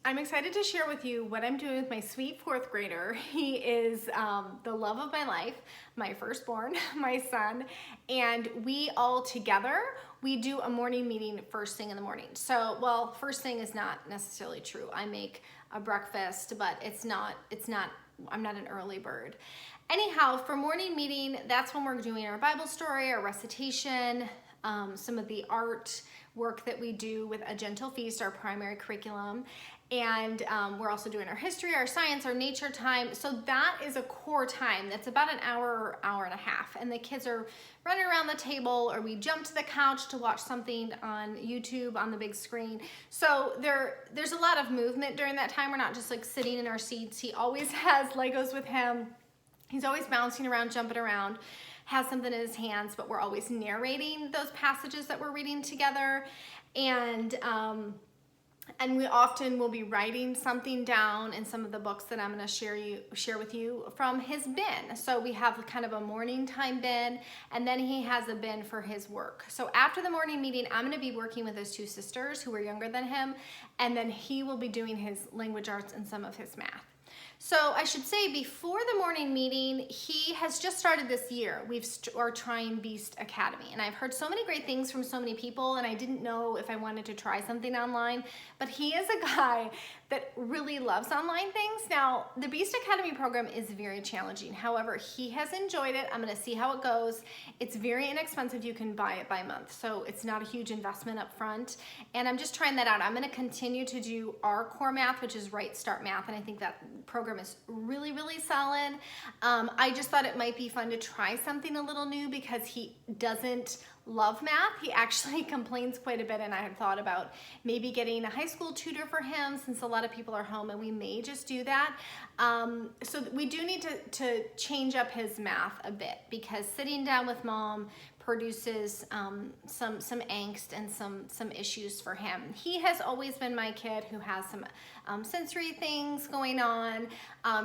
I'm excited to share with you what I'm doing with my sweet fourth grader. He is the love of my life, my firstborn, my son, and we all together, we do a morning meeting first thing in the morning. So, well, first thing is not necessarily true. I make a breakfast, but I'm not an early bird. Anyhow, for morning meeting, that's when we're doing our Bible story, our recitation, some of the art work that we do with A Gentle Feast, our primary curriculum. And we're also doing our history, our science, our nature time. So that is a core time. That's about an hour, hour and a half. And the kids are running around the table, or we jump to the couch to watch something on YouTube on the big screen. So there's a lot of movement during that time. We're not just like sitting in our seats. He always has Legos with him. He's always bouncing around, jumping around, has something in his hands, but we're always narrating those passages that we're reading together. And we often will be writing something down in some of the books that I'm going to share with you from his bin. So we have kind of a morning time bin, and then he has a bin for his work. So after the morning meeting, I'm going to be working with his two sisters who are younger than him, and then he will be doing his language arts and some of his math. So I should say, before the morning meeting, he has just started this year. We're trying Beast Academy, and I've heard so many great things from so many people, and I didn't know if I wanted to try something online, but he is a guy that really loves online things. Now, the Beast Academy program is very challenging. However, he has enjoyed it. I'm gonna see how it goes. It's very inexpensive. You can buy it by month, so it's not a huge investment up front, and I'm just trying that out. I'm gonna continue to do our core math, which is Right Start Math, and I think that program is really, really solid. I just thought it might be fun to try something a little new because he doesn't love math. He actually complains quite a bit, and I had thought about maybe getting a high school tutor for him since a lot of people are home, and we may just do that. So we do need to change up his math a bit because sitting down with mom produces some angst and some issues for him. He has always been my kid who has some sensory things going on.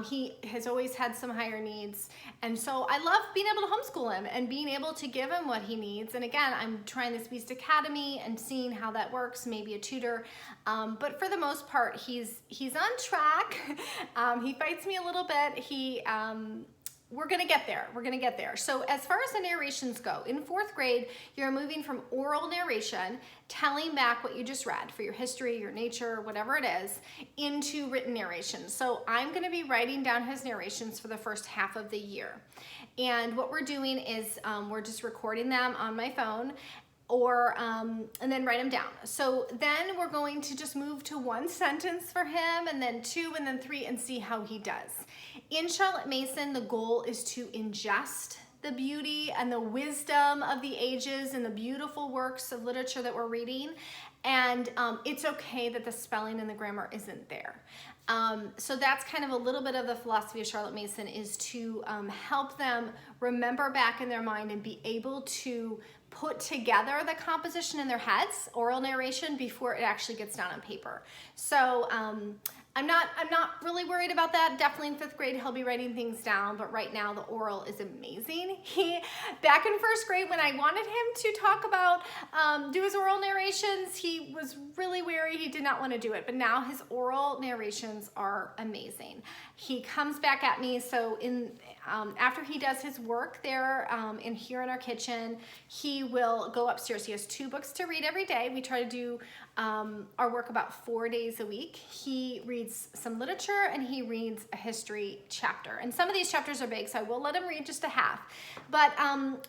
He has always had some higher needs, and so I love being able to homeschool him and being able to give him what he needs. And again, I'm trying this Beast Academy and seeing how that works, maybe a tutor, but for the most part, he's on track. He fights me a little bit. We're gonna get there. We're gonna get there. So as far as the narrations go, in fourth grade, you're moving from oral narration, telling back what you just read for your history, your nature, whatever it is, into written narration. So I'm gonna be writing down his narrations for the first half of the year. And what we're doing is we're just recording them on my phone, and then write them down. So then we're going to just move to one sentence for him, and then two, and then three, and see how he does. In Charlotte Mason, the goal is to ingest the beauty and the wisdom of the ages and the beautiful works of literature that we're reading. And it's okay that the spelling and the grammar isn't there. So that's kind of a little bit of the philosophy of Charlotte Mason, is to help them remember back in their mind and be able to put together the composition in their heads, oral narration, before it actually gets down on paper. So I'm not really worried about that. Definitely in fifth grade, he'll be writing things down, but right now the oral is amazing. Back in first grade, when I wanted him to talk about, do his oral narrations, he was really wary. He did not want to do it, but now his oral narrations are amazing. He comes back at me, so after he does his work there here in our kitchen, he will go upstairs. He has 2 books to read every day. We try to do our work about 4 days a week. He reads some literature and he reads a history chapter. And some of these chapters are big, so I will let him read just a half. But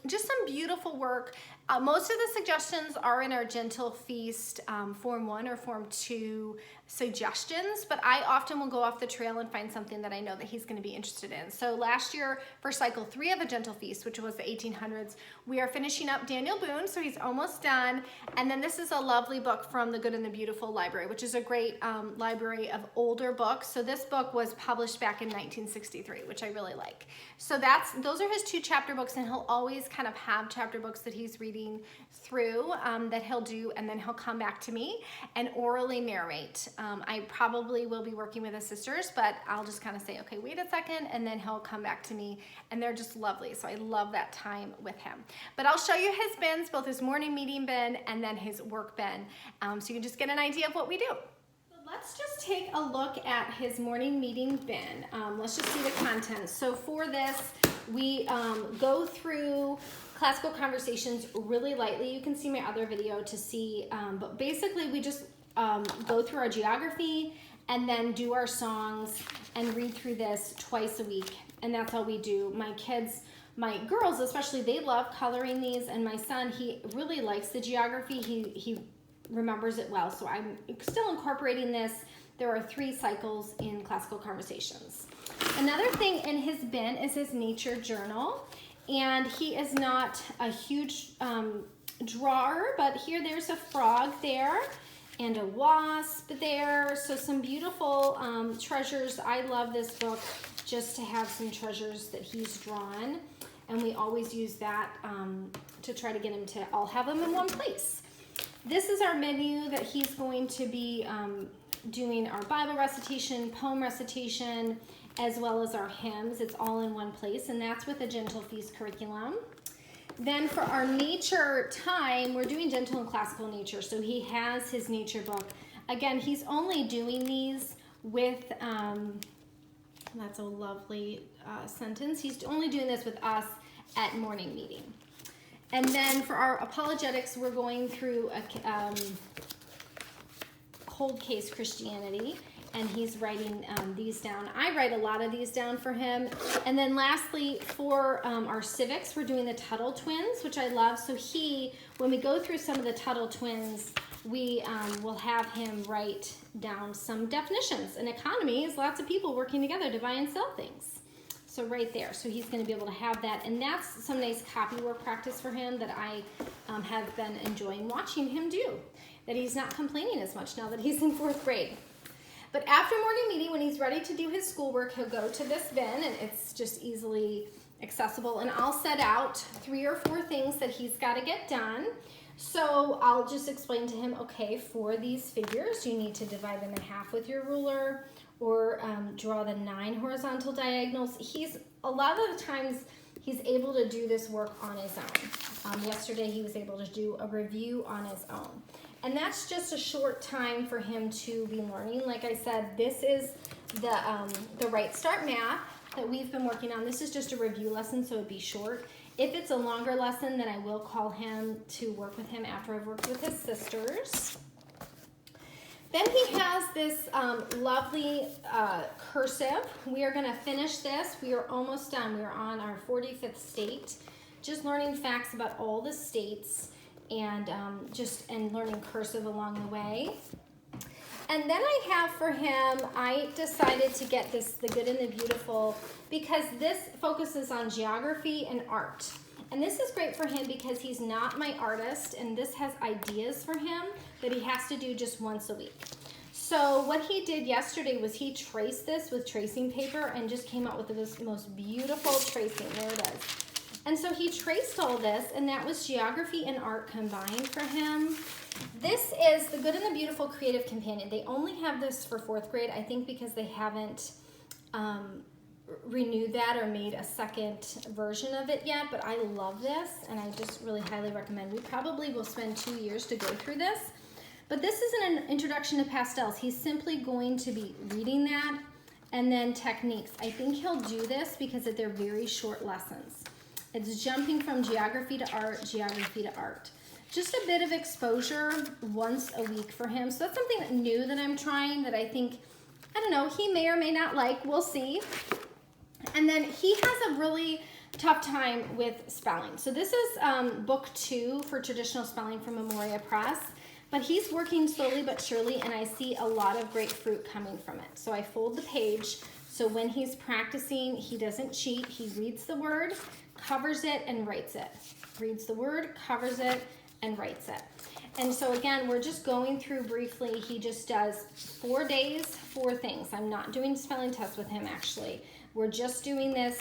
just some beautiful work. Most of the suggestions are in our Gentle Feast Form 1 or Form 2 suggestions, but I often will go off the trail and find something that I know that he's going to be interested in. So last year, for cycle 3 of A Gentle Feast, which was the 1800s, we are finishing up Daniel Boone, so he's almost done. And then this is a lovely book from the Good and the Beautiful library, which is a great library of older books. So this book was published back in 1963, which I really like. So those are his 2 chapter books, and he'll always kind of have chapter books that he's reading through that he'll do, and then he'll come back to me and orally narrate. I probably will be working with his sisters, but I'll just kind of say, okay, wait a second, and then he'll come back to me, and they're just lovely. So I love that time with him. But I'll show you his bins, both his morning meeting bin and then his work bin, so you can just get an idea of what we do. Let's just take a look at his morning meeting bin. Let's just see the contents. So for this, we go through classical conversations really lightly. You can see my other video to see, but basically we just go through our geography and then do our songs and read through this twice a week. And that's all we do. My kids, my girls especially, they love coloring these, and my son, he really likes the geography. He remembers it well. So I'm still incorporating this. There are 3 cycles in classical conversations. Another thing in his bin is his nature journal. And he is not a huge drawer, but there's a frog there and a wasp there. So some beautiful treasures. I love this book just to have some treasures that he's drawn. And we always use that to try to get him to all have them in one place. This is our menu that he's going to be doing our Bible recitation, poem recitation, as well as our hymns. It's all in one place, and that's with the Gentle Feast curriculum. Then for our nature time, we're doing gentle and classical nature. So he has his nature book. Again, he's only doing these with, that's a lovely sentence. He's only doing this with us at morning meeting. And then for our apologetics, we're going through a cold case Christianity, and he's writing these down. I write a lot of these down for him. And then lastly, for our civics, we're doing the Tuttle Twins, which I love. So when we go through some of the Tuttle Twins, we will have him write down some definitions. An economy is lots of people working together to buy and sell things. So right there, so he's going to be able to have that, and that's some nice copywork practice for him that I have been enjoying watching him do, that he's not complaining as much now that he's in 4th grade. But after morning meeting, when he's ready to do his schoolwork, he'll go to this bin, and it's just easily accessible, and I'll set out 3 or 4 things that he's got to get done. So I'll just explain to him, okay, for these figures, you need to divide them in half with your ruler, or draw the 9 horizontal diagonals. A lot of the times he's able to do this work on his own. Yesterday he was able to do a review on his own. And that's just a short time for him to be learning. Like I said, this is the Right Start Math that we've been working on. This is just a review lesson, so it'd be short. If it's a longer lesson, then I will call him to work with him after I've worked with his sisters. Then he has this lovely cursive. We are going to finish this. We are almost done. We are on our 45th state, just learning facts about all the states and learning cursive along the way. And then I have for him, I decided to get this, The Good and the Beautiful, because this focuses on geography and art. And this is great for him because he's not my artist, and this has ideas for him that he has to do just once a week. So what he did yesterday was he traced this with tracing paper and just came out with this most beautiful tracing. There it is. And so he traced all this, and that was geography and art combined for him. This is The Good and the Beautiful Creative Companion. They only have this for 4th grade, I think, because they haven't renewed that or made a second version of it yet, but I love this, and I just really highly recommend. We probably will spend 2 years to go through this, but this isn't an introduction to pastels. He's simply going to be reading that, and then techniques. I think he'll do this because they're very short lessons. It's jumping from geography to art, geography to art. Just a bit of exposure once a week for him. So that's something new that I'm trying that I think, I don't know, he may or may not like. We'll see. And then he has a really tough time with spelling. So this is book 2 for traditional spelling from Memoria Press, but he's working slowly but surely, and I see a lot of great fruit coming from it. So I fold the page, so when he's practicing, he doesn't cheat. He reads the word, covers it, and writes it. Reads the word, covers it, and writes it. And so again, we're just going through briefly. He just does 4 days, 4 things. I'm not doing spelling tests with him, actually. We're just doing this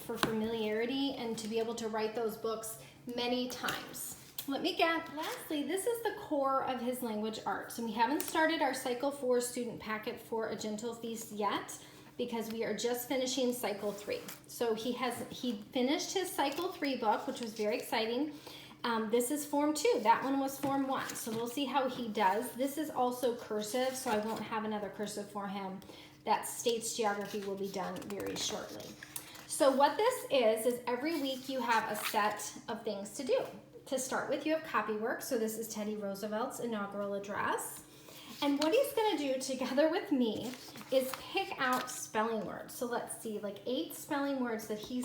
for familiarity and to be able to write those books many times. Lastly, this is the core of his language arts. And we haven't started our Cycle 4 student packet for A Gentle Feast yet because we are just finishing Cycle 3. So he finished his Cycle 3 book, which was very exciting. This is form 2. That one was form 1. So we'll see how he does. This is also cursive, so I won't have another cursive for him. That states geography will be done very shortly. So what this is every week you have a set of things to do. To start with, you have Copywork. So this is Teddy Roosevelt's inaugural address. And what he's going to do together with me is pick out spelling words. So let's see, like 8 spelling words that he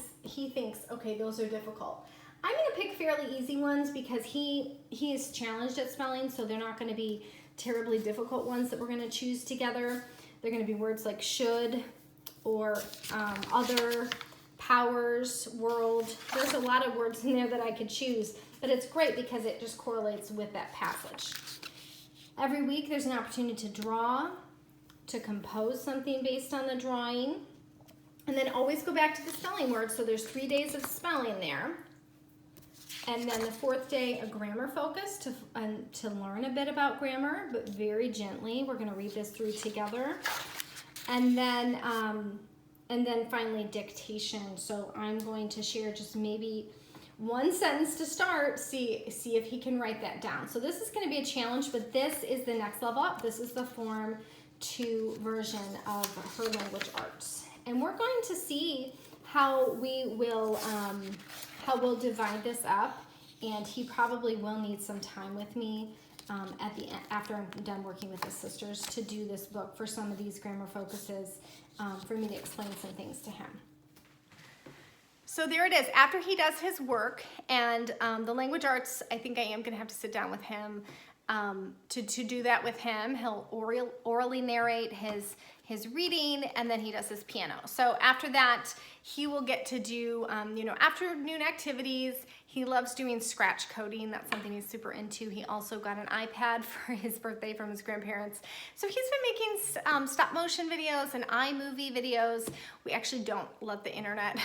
thinks, okay, those are difficult. I'm going to pick fairly easy ones because he is challenged at spelling, so they're not going to be terribly difficult ones that we're going to choose together. They're going to be words like should or other, powers, world. There's a lot of words in there that I could choose, but it's great because it just correlates with that passage. Every week there's an opportunity to draw, to compose something based on the drawing, and then always go back to the spelling words. So there's 3 days of spelling there. And then the 4th day, a grammar focus to learn a bit about grammar, but very gently. We're going to read this through together. And then finally dictation. So I'm going to share just maybe one sentence to start, see if he can write that down. So this is going to be a challenge, but this is the next level up. This is the form 2 version of her language arts. And we're going to see how we'll divide this up, and he probably will need some time with me at the end, after I'm done working with his sisters, to do this book for some of these grammar focuses, for me to explain some things to him. So there it is. After he does his work and the language arts, I think I am going to have to sit down with him to do that with him. He'll orally narrate his reading, and then he does his piano. So after that, he will get to do afternoon activities. He loves doing scratch coding. That's something he's super into. He also got an iPad for his birthday from his grandparents. So he's been making stop motion videos and iMovie videos. We actually don't let the internet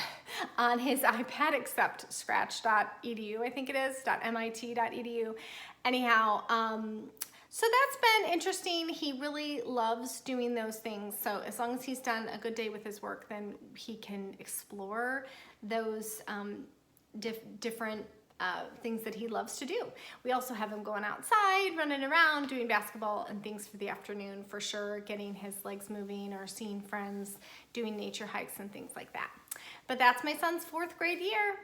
on his iPad except scratch.edu, I think it is, .mit.edu. Anyhow, so that's been interesting. He really loves doing those things. So as long as he's done a good day with his work, then he can explore those different things that he loves to do. We also have him going outside, running around, doing basketball and things for the afternoon for sure, getting his legs moving or seeing friends, doing nature hikes and things like that. But that's my son's 4th grade year.